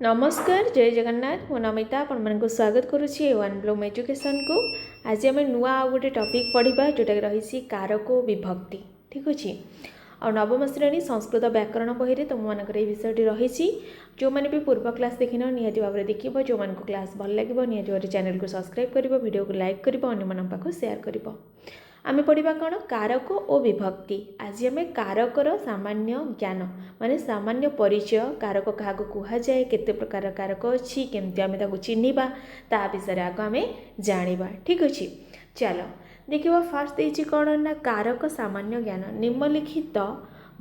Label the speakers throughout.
Speaker 1: नमस्कार जय जगन्नाथ मो नमिता आपण मानक स्वागत करुच्ची वन ब्लूम एजुकेशन को। आज आम नुआ आ गोटे टॉपिक पढ़ा जोटा रही कारक विभक्ति। ठीक अच्छे आ नवम श्रेणी संस्कृत व्याकरण बही तुम मानक विषयटी रही जो मैंने भी पूर्व क्लास देखी निहाती भाव में देख जो मान क्लास भल लगे निहाती भाव चैनल को सब्सक्राइब कर वीडियो को लाइक कर अन्य पाख शेयर कर। आमे पढ़ा कौन कारक और विभक्ति। आज आम कारकर सामान्य ज्ञान माने सामान्य परिचय कारक क्या कह जाए केते प्रकार कारक अच्छी केमती आम चिन्हवा ता विषय आग आम जाना। ठीक अच्छे चलो देखा फास्ट देती कौन ना कारक सामान्य ज्ञान निम्नलिखित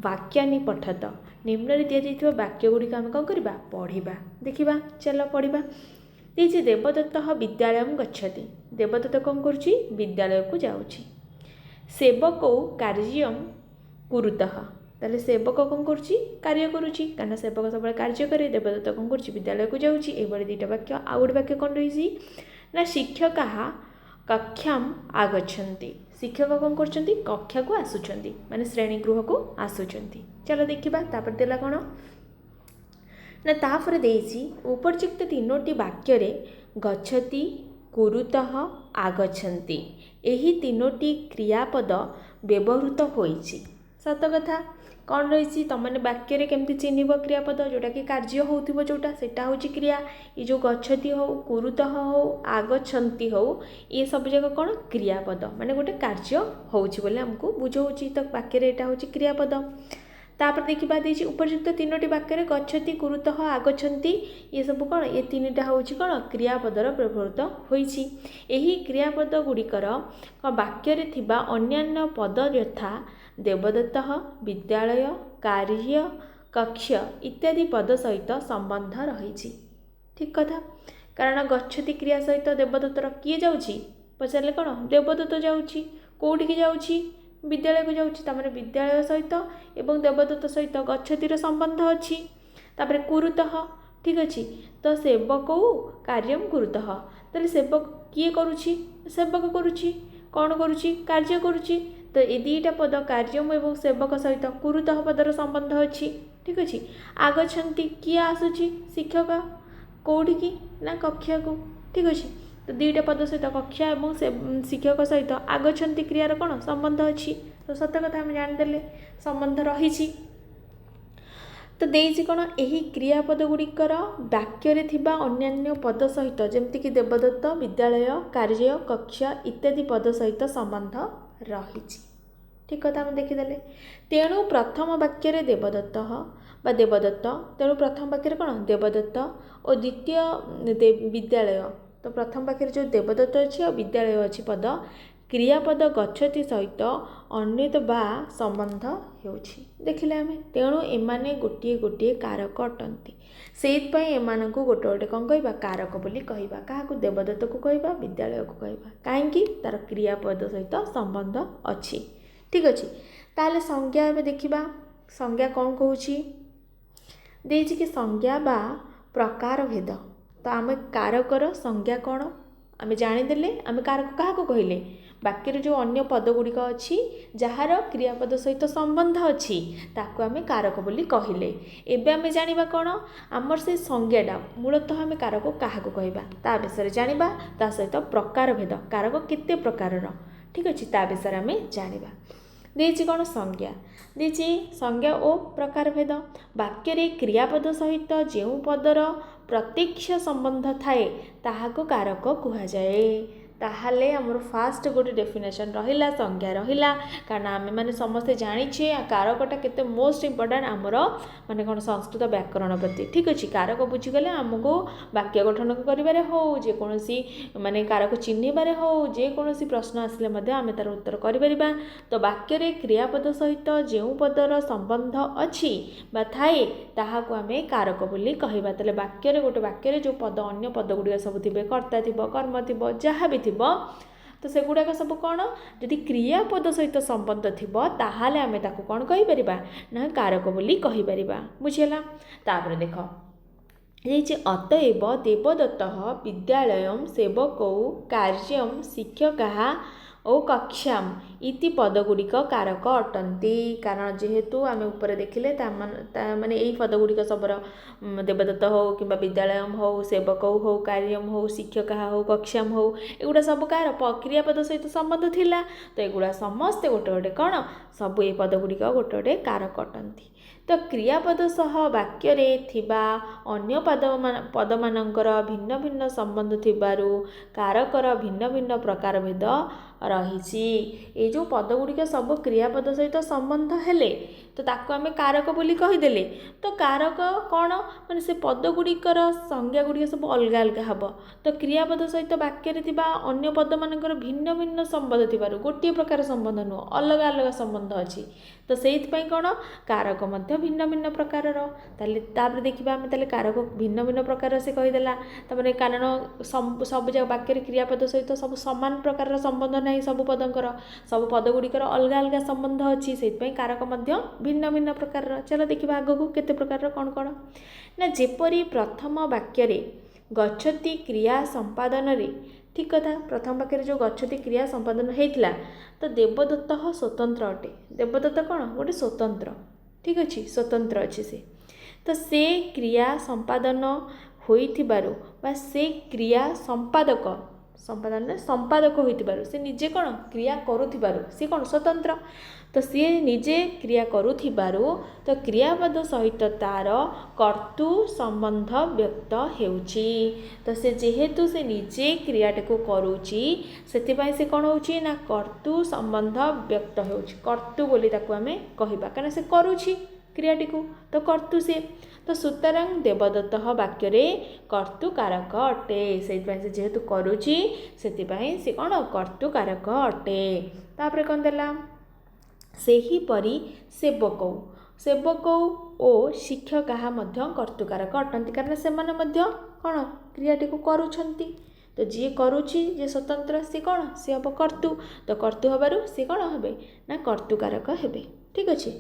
Speaker 1: वाक्यानि पठत निम्न दि वाक्य गुड़िक आम कौन करवा पढ़ा देखा चलो पढ़ा देखिए देवदत्त विद्यालय गच्छति। देवदत्त कौन करुच्ची विद्यालय को जाऊँगी। सेवक कार्य कुरुतः ताले सेवक कौन करुच्ची कार्य करुच्ची कारण सेवक सब कार्य करे। देवदत्त कौन करुच्ची विद्यालय को जाऊँगी। ये दुईटा वाक्य आउ गोटे वाक्य कौन रही ना शिक्षक कक्षा आगछन्ति। शिक्षक कौन कर कक्षा को आसुचंती माने श्रेणी गृह को आसुचंती। चलो देखा तापर देला कौन ना तापर देइछि उपरयुक्त तीनोटी वाक्य रे गच्छति कुरुतः आगछन्ति एही तीनोटी क्रियापद व्यवहृत होइछि। सत कथा कौन रही तुम मैंने वाक्य रे केमती चिन्हब क्रियापद जोटा कि कार्य होउथिबो जोटा सेटा होछि क्रिया। ये जो गच्छति हो कुरुतः हो आगछन्ति हो ये सब जगह कौन क्रियापद माने गोटे कार्य होउछि बोले हमको बुझाउछि। तो वाक्य रे एटा होछि क्रियापद। तापर देखा देछि उपयुक्त तीनोटी वाक्य रे गच्छति कुरुतः आगछन्ति ये सब कौन ये तीनटा होछि कौन क्रियापदर व्यवहृत होइछि। एही क्रियापद गुड़िकर वाक्य रे थिबा अन्यान्य पद यथा देवदत्त विद्यालय कार्य कक्ष इत्यादि पद सहित संबंध रही। ठीक कथा कारण गच्छति क्रिया सहित देवदत्तर किए जाउछि पचारे कौन देवदत्त जाउछि कोठी जाउछि विद्यालय को जाउछि तमाने विद्यालय सहित एवं देवदत्त सहित गच्छतिर संबंध अच्छी। तापर कुरुतः ठीक अच्छे तो सेवक कार्य कुरुतः ताले सेवक किए करुछि सेवक करुछि कौन करुछि कार्य करुछि। तो ये दुईटा पद कार्य एवं सेवक सहित कुरुतः पदर संबंध अच्छी। ठीक अच्छे आगछन्ति किए आसुछि शिक्षक कौटी की ना कक्षा को। ठीक अच्छे तो दुईटा पद सहित कक्षा और शिक्षक सहित आगछन्ति क्रियार कौन संबंध अच्छी। तो सत कथा आम जानीदे संबंध रही। तो देइछि कौन यही क्रियापद गुड़िकर वाक्य रे थिबा अन्यान्य पद सहित जमती देवदत्त विद्यालय कार्य कक्षा इत्यादि पद सहित संबंध रही। ठीक कथा आम देखीदे तेणु प्रथम वाक्य रे देवदत्त बा देवदत्त तेणु प्रथम वाक्य कौन देवदत्त और द्वितीय विद्यालय। तो प्रथम वाक्य जो देवदत्त अच्छी और विद्यालय अच्छी पद क्रियापद गच्छति सहित अन्वित बा संबंध होछि। देखिले आम तेणु एमाने गोटे गोटे कारक अटंती से एमानकु गोटे गोटे कौन कहबा कारक बोली कहबा काहाकु देवदत्त को कहबा विद्यालय को कहबा कहीं तार क्रियापद सहित संबंध अच्छी। ठीक अच्छे ताले संज्ञा एवं देखा संज्ञा कौन कहूँ देछि कि संज्ञा बा प्रकार भेद। तो आम कारकर संज्ञा कौन आम जानीदे आम कारक क्या कहले वाक्य जो अन्य पद गुड़िक अच्छी जार क्रियापद सहित संबंध अच्छी ताकू आम कारक बोली कहले। एबे आम जानिबा कौन आमर से संज्ञाटा मूलतः आम कारक क्या कहबा ता विषय जानिबा ता सहित प्रकार भेद कारक केते प्रकारर। ठीक अच्छे ता विषय आम जानिबा। देछि कौन संज्ञा देछि संज्ञा और प्रकार भेद वाक्य रे क्रियापद सहित जो पदर प्रत्यक्ष संबंध थाए ताहाको कारक कह जाए। ताहले हमर फास्ट गोटे डेफिनेशन रहिला संज्ञा रहिला कारण आमे माने समस्ते जानिछे कारकटा केते मोस्ट इम्पोर्टेंट आमर माने कोन संस्कृत व्याकरण प्रति। ठीक अछि कारक बुझी गले हमको वाक्य गठन करिबारे हो जे कोनोसी माने कारक चिन्हिबारे हो जे कोनोसी प्रश्न आसले मध्ये आमे तार उत्तर करि परिबा। तो वाक्य रे क्रियापद सहित जेउ पदर संबंध अछि बा थाए ताहाको आमे कारक बोली कहबा। तले वाक्य रे गोटे वाक्य रे जो पद अन्य पद गुडिया सब थिबे कर्ता थिबो कर्म थिबो जहा भी थिबो तो से गुड़ाक सब कौन जदि क्रियापद सहित संबंध थिबो ताहाले आमे ताकू कौन कहि परिबा ना कारक बोली कहि परिबा। बुझिला तापर देख अतएव देवदत्त विद्यालय सेवकौ कार्य शिक्षका ଓ कक्ष्याम इति पदगुड़िक कारक अटंती। कारण जेहेतु आम ऊपर देखिले माने यही पदगुड़िक सबर देवदत्त हो कि विद्यालय हो, सेवक हो, कार्यम हो, शिक्षक हो, कक्ष्याम हो, एगुड़ा सब कार क्रियापद सहित संबंध थिला। तो एगुड़ा समस्ते गोटे गोटे कौन सब ये पदगुड़िक गोटे गोटे कारक अटंती। तो क्रियापद सह वाक्य रे थिबा अन्य पद मानकर भिन्न भिन्न संबंध थिबारु कारकर भिन्न भिन्न प्रकार भेद रही। ये जो पदगुड़िक सब क्रियापद सहित संबंध हेले तो ताको आमे कारक बोली कहीदेले। तो कारक कौन माने से पदगुड़िकर संज्ञा गुड़िक सब अलग अलग हम। तो क्रियापद सहित वाक्य रे थिबा अन्य पद मानकर भिन्न भिन्न संबंध थिबारु गोटे प्रकार संबंध नुह, अलग अलग संबंध अच्छी। तो से कौन कारक मध्य भिन्न भिन्न प्रकार तापर देखा आम ताले कारक भिन्न भिन्न प्रकार से कहीदेला। तापर कारण सब जगह वाक्य क्रियापद सहित सब सामान प्रकार संबंध ना सब पदंकर सब पदगुड़िकर अलग अलग संबंध अच्छी से कारक मध्य भिन्न भिन्न प्रकार। चलो देखा आग को केते प्रकार कौन कौन ना जेपरी प्रथम वाक्य गच्छति क्रिया संपादन रे ठीक कथा। प्रथम वाक्य जो गच्छति क्रिया संपादन होता तो देवदत्त स्वतंत्र अटे। देवदत्त कौन गोटे स्वतंत्र ठीक अच्छे स्वतंत्र अच्छे से। तो से क्रिया संपादन होइथिबारु बा से क्रिया संपादक संपादन संपादक होइथिबारु से निजे कौन क्रिया करुथिबारु से कौन स्वतंत्र। तो सी निजे क्रिया करुथिबारु तो क्रियापद सहित तार कर्तु संबंध व्यक्त हेउची। तो से जेहेतु से निजे क्रियाटे को करुची सेतिबाई से कौन होउची ना कर्तु संबंध व्यक्त हेउची। कर्तु बोली ताकू आमे कहिबा कारण से करुची क्रियाटी को तो कर्तु से। तो सुतरां देवदत्त वाक्य रे कर्तु कारक अटे से जेहेतु करुची सेतिबाई से कौन कर्तु कारक अटे। तापर कौन देला सेही परी सेवक ओ शिक्षक कर्तुकारक अटंती कारण से कौन क्रियाटी को करुछंती। तो जी करुची जे स्वतंत्र सी कौन सी हम कर्तु। तो कर्तु हबारु सी कौन हेबे ना कर्तुकारक हेबे ठीक अच्छे।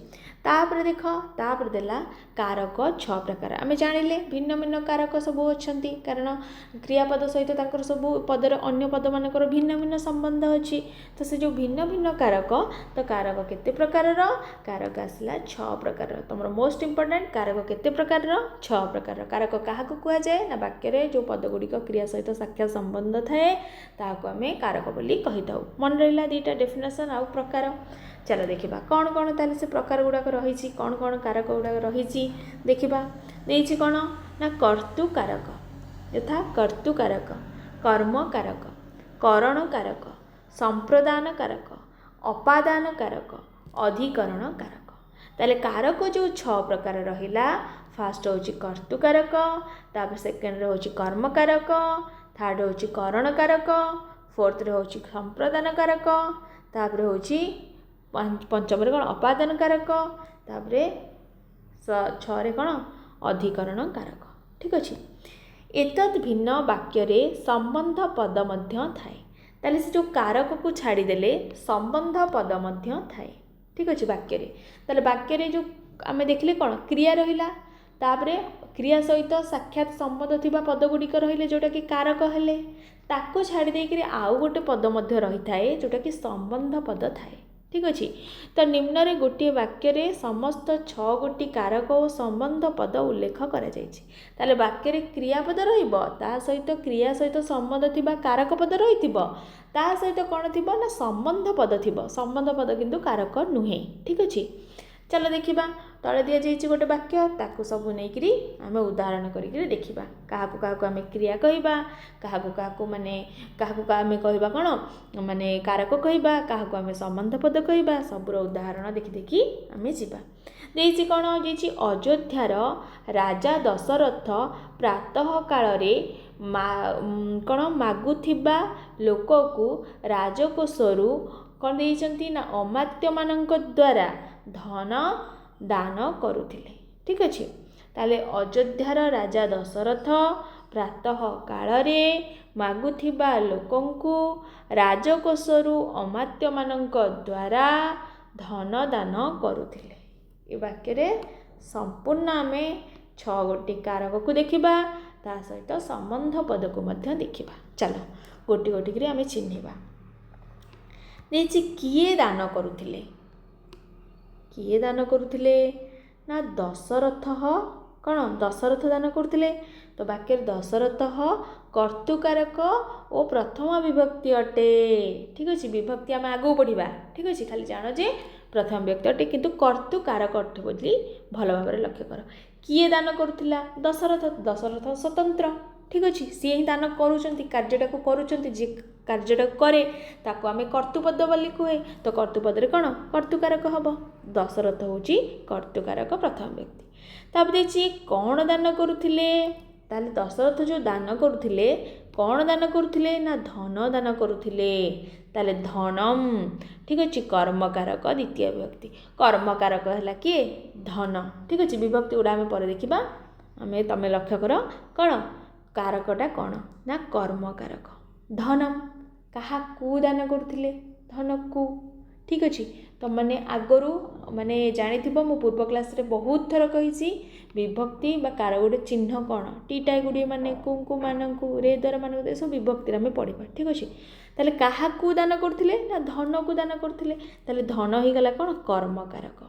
Speaker 1: तापर देख तापर देला कारक 6 प्रकार आम जानिले भिन्न भिन्न कारक सब अच्छा कारण क्रियापद सहित तांकर सब पदर अन्य पद मानकर भिन्न भिन्न संबंध अच्छी। तो से जो भिन्न भिन्न कारक तो कारक केते प्रकार कारक आसला 6 प्रकार। तुम मोस्ट इंपोर्टेंट कारक केते प्रकार 6 प्रकार। कारक क्या कह जाए ना वाक्य जो पदगुड़िक क्रिया सहित साक्षात संबंध थाए ताकू आम कारक बोली कही था। मन रहा 2टा डेफिनेशन आउ प्रकार। चलो देखा कौन कौन ताले से प्रकार गुड़ाक रही कौन कौन कारक गुड़ाक रही देखा देछि कौन ना कर्तु कारक यथा कर्तु कारक कर्म कारक करण कारक संप्रदान कारक अपादान कारक अधिकरण कारक। ताले कारक जो 6 प्रकार रहिला फास्ट होची कर्तु कारक तापर सेकेंड रे होची कर्म कारक थर्ड होची करण कारक फोर्थ रे होची संप्रदान कारक तापर होची पंचम कौन अपादान कारक तापर 6 रे कौन अधिकरण कारक ठीक अच्छे। एतद भिन्न वाक्य रे संबंध पद मध्य थाए ताले से जो कारक को छाड़ीदेले संबंध पद मध्य थाए ठीक अच्छे वाक्य रे। ताले वाक्य रे जो आम देखले कौन क्रिया रहिला तापरे क्रिया सहित साक्षात संबंध थिबा पद गुड़िक रहिले जोटा कि कारक हेले ताको छाड़ी देकरी आउ गोटे पद मध्य रही थाए जोटा कि संबंध पद थाए ठीक अच्छे। तो निम्न रे गोटे वाक्य रे समस्त 6 गोटी कारक और संबंध पद उल्लेख करा जायछि। ताले वाक्य रे क्रियापद रहिबो ता सहित क्रिया सहित संबंध थिबा कारक पद रहिथिबो ता सहित कौन थिबो ना संबंध पद थिबो। संबंध पद किंतु कारक नुहे ठीक अच्छे। चलो देखा तले दि जाइए गोटे वाक्य ताकू सब नहीं आम उदाहरण करिक देखा क्या आम क्रिया कहवा क्या माने क्या आम कहवा कौन माने कारक कहवा क्या आम संबंध पद कहवा सबूर उदाहरण देखी देखी आम जा देछि कौन देछि अयोध्यार राजा दशरथ प्रातः काल कौन मागुथिबा लोक को राजकोषरु कौन देइछंती ना अमात्य मानक द्वारा धन दान करुथिले ठीक अच्छे। ताले अयोध्यार राजा दशरथ प्रातः काल मागुथिबा लोकंकु राजकोषरु अमात्य मानक द्वारा धन दान करुथिले। ए वाक्य रे संपूर्ण आमे 6 गोटी कारक को देखिबा ता सहित संबंध पद को मध्य देखिबा। चलो गोटी गोटी आमे चिन्हिबा। ଦେଇଛି କିଏ ଦାନ କରୁଥିଲେ, କିଏ ଦାନ କରୁଥିଲେ ନା ଦଶରଥ। କ'ଣ ଦଶରଥ ଦାନ କରୁଥିଲେ? ତ ବାକ୍ୟରେ ଦଶରଥ କର୍ତ୍ତୃକାରକ ଓ ପ୍ରଥମ ବିଭକ୍ତି ଅଟେ। ଠିକ୍ ଅଛି, ବିଭକ୍ତି ଆମେ ଆଗକୁ ପଢ଼ିବା। ଠିକ୍ ଅଛି, ଖାଲି ଜାଣ ଯେ ପ୍ରଥମ ବିଭକ୍ତି ଅଟେ, କିନ୍ତୁ କର୍ତ୍ତୃକାରକ ଅଟେ ବୋଲି ଭଲ ଭାବରେ ଲକ୍ଷ୍ୟ କର। କିଏ ଦାନ କରୁଥିଲା? ଦଶରଥ। ଦଶରଥ ସ୍ୱତନ୍ତ୍ର। ଠିକ୍ ଅଛି, ସିଏ ହିଁ ଦାନ କରୁଛନ୍ତି, କାର୍ଯ୍ୟଟାକୁ କରୁଛନ୍ତି। ଯିଏ କାର୍ଯ୍ୟଟାକୁ କରେ ତାକୁ ଆମେ କର୍ତ୍ତୃପଦ ବୋଲି କୁହେ। ତ କର୍ତ୍ତୃପଦରେ କ'ଣ କର୍ତ୍ତୃକାରକ ହେବ। ଦଶରଥ ହେଉଛି କର୍ତ୍ତୃକାରକ ପ୍ରଥମ ବ୍ୟକ୍ତି। ତାପରେ ଦେଇଛି କ'ଣ ଦାନ କରୁଥିଲେ? ତାହେଲେ ଦଶରଥ ଯେଉଁ ଦାନ କରୁଥିଲେ, କ'ଣ ଦାନ କରୁଥିଲେ ନା ଧନ ଦାନ କରୁଥିଲେ। ତାହେଲେ ଧନମ୍। ଠିକ୍ ଅଛି, କର୍ମକାରକ ଦ୍ୱିତୀୟ ବିଭକ୍ତି। କର୍ମକାରକ ହେଲା କିଏ? ଧନ। ଠିକ୍ ଅଛି, ବିଭକ୍ତି ଗୁଡ଼ା ଆମେ ପରେ ଦେଖିବା। ତମେ ଲକ୍ଷ୍ୟ କର କ'ଣ କାରକଟା କ'ଣ ନା କର୍ମକାରକ। ଧନମ୍ କାହାକୁ ଦାନ କରୁଥିଲେ? ଧନକୁ। ଠିକ୍ ଅଛି, ତୁମମାନେ ଆଗରୁ ଜାଣିଥିବ, ମୁଁ ପୂର୍ବ କ୍ଲାସ୍ରେ ବହୁତ ଥର କହିଛି ବିଭକ୍ତି ବା କାର ଗୋଟେ ଚିହ୍ନ କ'ଣ, ଟିଟା ଗୁଡ଼ିଏ ମାନେ କୁଙ୍କୁ ମାନଙ୍କୁ ରେ ଦ୍ୱାରା ମାନଙ୍କୁ ଏସବୁ ବିଭକ୍ତିରେ ଆମେ ପଢ଼ିବା। ଠିକ୍ ଅଛି, ତାହେଲେ କାହାକୁ ଦାନ କରୁଥିଲେ ନା ଧନକୁ ଦାନ କରୁଥିଲେ। ତାହେଲେ ଧନ ହେଇଗଲା କ'ଣ କର୍ମକାରକ।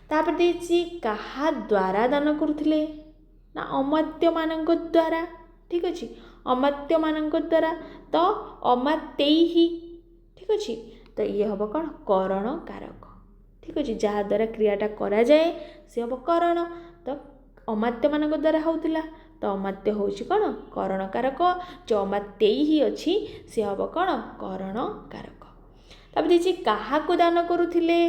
Speaker 1: ତାପରେ ଦେଇଛି କାହା ଦ୍ୱାରା ଦାନ କରୁଥିଲେ ନା ଅମାତ୍ୟମାନଙ୍କ ଦ୍ୱାରା। ଠିକ୍ ଅଛି, ଅମାତ୍ୟମାନଙ୍କ ଦ୍ୱାରା। ତ ଅମାତ୍ୟୈହି। ଠିକ୍ ଅଛି, ତ ଇଏ ହେବ କ'ଣ କରଣ କାରକ। ଠିକ୍ ଅଛି, ଯାହାଦ୍ୱାରା କ୍ରିୟାଟା କରାଯାଏ ସେ ହେବ କରଣ। ତ ଅମାତ୍ୟମାନଙ୍କ ଦ୍ୱାରା ହେଉଥିଲା, ତ ଅମାତ୍ୟ ହେଉଛି କ'ଣ କରଣ କାରକ। ଯେଉଁ ଅମାତ୍ୟୈହି ଅଛି ସେ ହେବ କ'ଣ କରଣ କାରକ। ତାପରେ ଦେଇଛି କାହାକୁ ଦାନ କରୁଥିଲେ?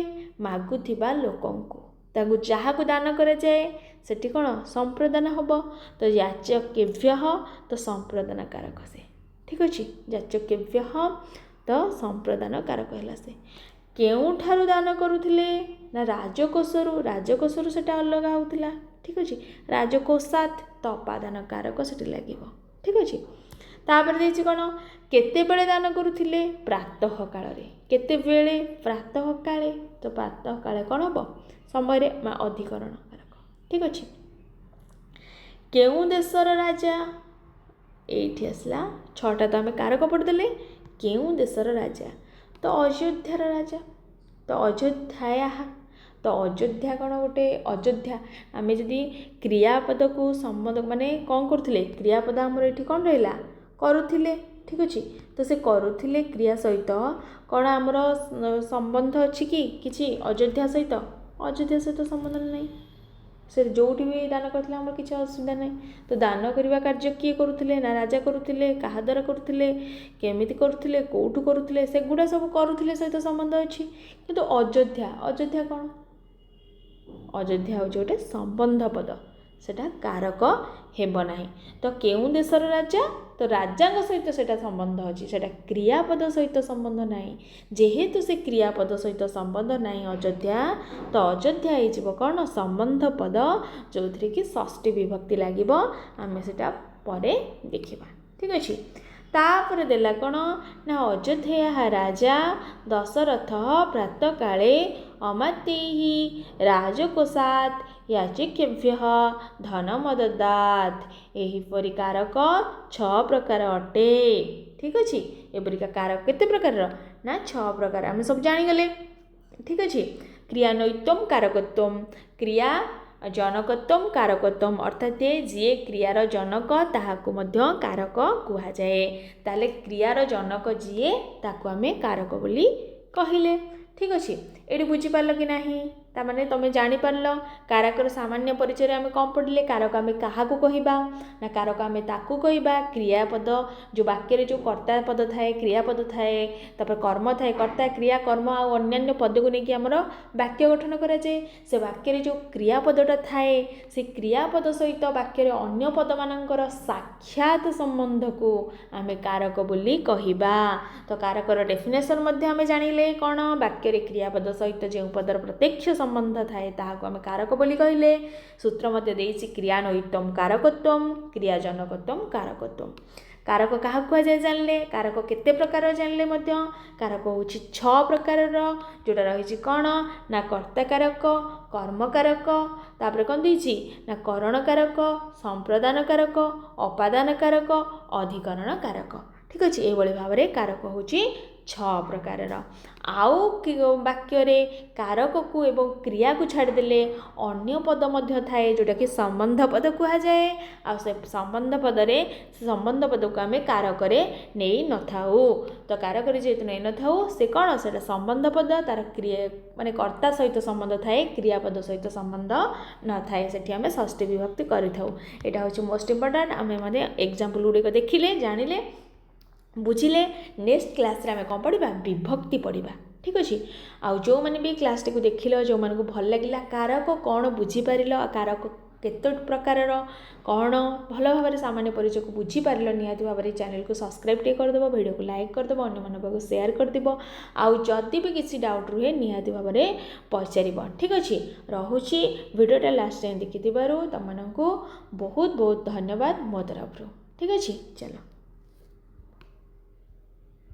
Speaker 1: ମାଗୁଥିବା ଲୋକଙ୍କୁ। ତାଙ୍କୁ ଯାହାକୁ ଦାନ କରାଯାଏ ସେଠି କ'ଣ ସମ୍ପ୍ରଦାନ ହେବ। ତ ଯାଚକେଭ୍ୟଃ, ତ ସମ୍ପ୍ରଦାନ କାରକ ସେ। ଠିକ୍ ଅଛି, ଯାଚକେଭ୍ୟଃ ତ ସମ୍ପ୍ରଦାନ କାରକ ହେଲା ସେ। କେଉଁଠାରୁ ଦାନ କରୁଥିଲେ ନା ରାଜକୋଷରୁ। ରାଜକୋଷରୁ ସେଟା ଅଲଗା ହେଉଥିଲା। ଠିକ୍ ଅଛି, ରାଜକୋଷାତ୍ ତ ଅପାଦାନ କାରକ ସେଠି ଲାଗିବ। ଠିକ୍ ଅଛି, ତାପରେ ଦେଇଛି କ'ଣ କେତେବେଳେ ଦାନ କରୁଥିଲେ? ପ୍ରାତଃ କାଳରେ। କେତେବେଳେ? ପ୍ରାତଃ କାଳେ। ତ ପ୍ରାତଃ କାଳେ କ'ଣ ହେବ ସମୟରେ ଅଧିକରଣ କାରକ। ଠିକ୍ ଅଛି, କେଉଁ ଦେଶର ରାଜା? ଏଇଠି ଆସିଲା 6ଟା ତ ଆମେ କାରକ ପଢ଼ିଦେଲେ। କେଉଁ ଦେଶର ରାଜା? ତ ଅଯୋଧ୍ୟାର ରାଜା। ତ ଅଯୋଧ୍ୟାୟାଃ। ତ ଅଯୋଧ୍ୟା କ'ଣ ଗୋଟେ ଅଯୋଧ୍ୟା। ଆମେ ଯଦି କ୍ରିୟାପଦକୁ ସମ୍ବନ୍ଧ କ'ଣ କରୁଥିଲେ, କ୍ରିୟାପଦ ଆମର ଏଠି କ'ଣ ରହିଲା କରୁଥିଲେ। ଠିକ୍ ଅଛି, ତ ସେ କରୁଥିଲେ କ୍ରିୟା ସହିତ କ'ଣ ଆମର ସମ୍ବନ୍ଧ ଅଛି କି କିଛି ଅଯୋଧ୍ୟା ସହିତ? ଅଯୋଧ୍ୟା ସହିତ ସମ୍ବନ୍ଧ ନାହିଁ। ସେ ଯେଉଁଠି ବି ଦାନ କରିଥିଲେ ଆମର କିଛି ଅସୁବିଧା ନାହିଁ। ତ ଦାନ କରିବା କାର୍ଯ୍ୟ କିଏ କରୁଥିଲେ ନା ରାଜା କରୁଥିଲେ। କାହା ଦ୍ୱାରା କରୁଥିଲେ, କେମିତି କରୁଥିଲେ, କେଉଁଠୁ କରୁଥିଲେ, ସେଗୁଡ଼ା ସବୁ କରୁଥିଲେ ସହିତ ସମ୍ବନ୍ଧ ଅଛି। କିନ୍ତୁ ଅଯୋଧ୍ୟା, ଅଯୋଧ୍ୟା କ'ଣ? ଅଯୋଧ୍ୟା ହେଉଛି ଗୋଟେ ସମ୍ବନ୍ଧ ପଦ, ସେଟା କାରକ ହେବ ନାହିଁ। ତ କେଉଁ ଦେଶର ରାଜା? ତ ରାଜାଙ୍କ ସହିତ ସେଟା ସମ୍ବନ୍ଧ ଅଛି, ସେଟା କ୍ରିୟାପଦ ସହିତ ସମ୍ବନ୍ଧ ନାହିଁ। ଯେହେତୁ ସେ କ୍ରିୟାପଦ ସହିତ ସମ୍ବନ୍ଧ ନାହିଁ ଅଯୋଧ୍ୟା, ତ ଅଯୋଧ୍ୟା ହେଇଯିବ କ'ଣ ସମ୍ବନ୍ଧ ପଦ, ଯେଉଁଥିରେ କି ଷଷ୍ଠୀ ବିଭକ୍ତି ଲାଗିବ। ଆମେ ସେଟା ପରେ ଦେଖିବା। ଠିକ୍ ଅଛି, ତାପରେ ଦେଲା କ'ଣ ନା ଅଯୋଧ୍ୟାୟାଃ ରାଜା ଦଶରଥ ପ୍ରାତଃକାଳେ ଅମାତ୍ୟୈଃ ରାଜକୋଷାତ୍ ଯାଚକେଭ୍ୟଃ ଧନମଦଦାତ୍। ଏହିପରି କାରକ 6 ପ୍ରକାର ଅଟେ। ଠିକ୍ ଅଛି, ଏପରିକା କାରକ କେତେ ପ୍ରକାରର ନା 6 ପ୍ରକାର। ଆମେ ସବୁ ଜାଣିଗଲେ। ଠିକ୍ ଅଛି, କ୍ରିୟାନୈତ୍ୱମ୍ କାରକତ୍ୱମ୍, କ୍ରିୟା ଜନକତ୍ୱମ୍ କାରକତ୍ୱମ୍, ଅର୍ଥାତ୍ ଯିଏ କ୍ରିୟାର ଜନକ ତାହାକୁ ମଧ୍ୟ କାରକ କୁହାଯାଏ। ତାହେଲେ କ୍ରିୟାର ଜନକ ଯିଏ ତାକୁ ଆମେ କାରକ ବୋଲି କହିଲେ। ଠିକ୍ ଅଛି, ଏଇଠି ବୁଝିପାରିଲ କି ନାହିଁ? ତାମାନେ ତୁମେ ଜାଣିପାରିଲ କାରକର ସାମାନ୍ୟ ପରିଚୟରେ ଆମେ କ'ଣ ପଢ଼ିଲେ? କାରକ ଆମେ କାହାକୁ କହିବା ନା କାରକ ଆମେ ତାକୁ କହିବା କ୍ରିୟାପଦ, ଯେଉଁ ବାକ୍ୟରେ ଯେଉଁ କର୍ତ୍ତା ପଦ ଥାଏ, କ୍ରିୟାପଦ ଥାଏ, ତାପରେ କର୍ମ ଥାଏ, କର୍ତ୍ତା କ୍ରିୟା କର୍ମ ଆଉ ଅନ୍ୟାନ୍ୟ ପଦକୁ ନେଇକି ଆମର ବାକ୍ୟ ଗଠନ କରାଯାଏ। ସେ ବାକ୍ୟରେ ଯେଉଁ କ୍ରିୟାପଦଟା ଥାଏ ସେ କ୍ରିୟାପଦ ସହିତ ବାକ୍ୟରେ ଅନ୍ୟ ପଦମାନଙ୍କର ସାକ୍ଷାତ ସମ୍ବନ୍ଧକୁ ଆମେ କାରକ ବୋଲି କହିବା। ତ କାରକର ଡେଫିନେସନ୍ ମଧ୍ୟ ଆମେ ଜାଣିଲେ କ'ଣ? ବାକ୍ୟରେ କ୍ରିୟାପଦ ସହିତ ଯେଉଁ ପଦର ପ୍ରତ୍ୟକ୍ଷ ସମ୍ବନ୍ଧ ଥାଏ ତାହାକୁ ଆମେ କାରକ ବୋଲି କହିଲେ। ସୂତ୍ର ମଧ୍ୟ ଦେଇଛି କ୍ରିୟାନୈତ୍ୱମ୍ କାରକତ୍ୱମ୍, କ୍ରିୟାଜନକତ୍ୱମ୍ କାରକତ୍ୱମ୍। କାରକ କାହାକୁ କୁହାଯାଏ ଜାଣିଲେ। କାରକ କେତେ ପ୍ରକାର ଜାଣିଲେ ମଧ୍ୟ। କାରକ ହେଉଛି 6 ପ୍ରକାରର, ଯେଉଁଟା ରହିଛି କ'ଣ ନା କର୍ତ୍ତା କାରକ, କର୍ମ କାରକ, ତାପରେ କ'ଣ ଦେଇଛି ନା କରଣ କାରକ, ସମ୍ପ୍ରଦାନ କାରକ, ଅପାଦାନ କାରକ, ଅଧିକରଣ କାରକ। ଠିକ୍ ଅଛି, ଏଇଭଳି ଭାବରେ କାରକ ହେଉଛି छह प्रकार आउ वाक्य कारक को एवं क्रिया को छाड़देले अन्य पद मध्य थाए जोटा कि संबंध पद कहुए आ संबंध पदरे संबंध पद को आम कारक नहीं न थाऊ तो कारक जेहेतु नहीं न थाऊ से कौन से संबंध पद तार क्रिया माने कर्ता सहित संबंध थाए क्रियापद सहित संबंध न थाए से आम षष्ठी विभक्ति करिथाऊ। एटा होची मोस्ट इंपोर्टेंट आम एग्जांपल गुड़िक देखिले जानिले बुझिले नेक्स्ट क्लास रे आम कौन पढ़ा विभक्ति पढ़ा ठीक अच्छे। आउ जो मैंने भी क्लास टी देखिल जो मानक भल लगे कारक कौन बुझीपार कारक केते प्रकार कौन भल भाव सामान्य परिचय को बुझीपार निहाती भाव में चैनल को सब्सक्राइब टे करदेव वीडियो को लाइक करदेव अन्य पाखक शेयर करदेव आउ जदि भी किसी डाउट रुहे निहाती भाव में पचार ठीक अच्छे। रोचे वीडियोटा लास्ट टाइम देखि तुम बहुत बहुत धन्यवाद मो तरफ ठीक अच्छे चलो।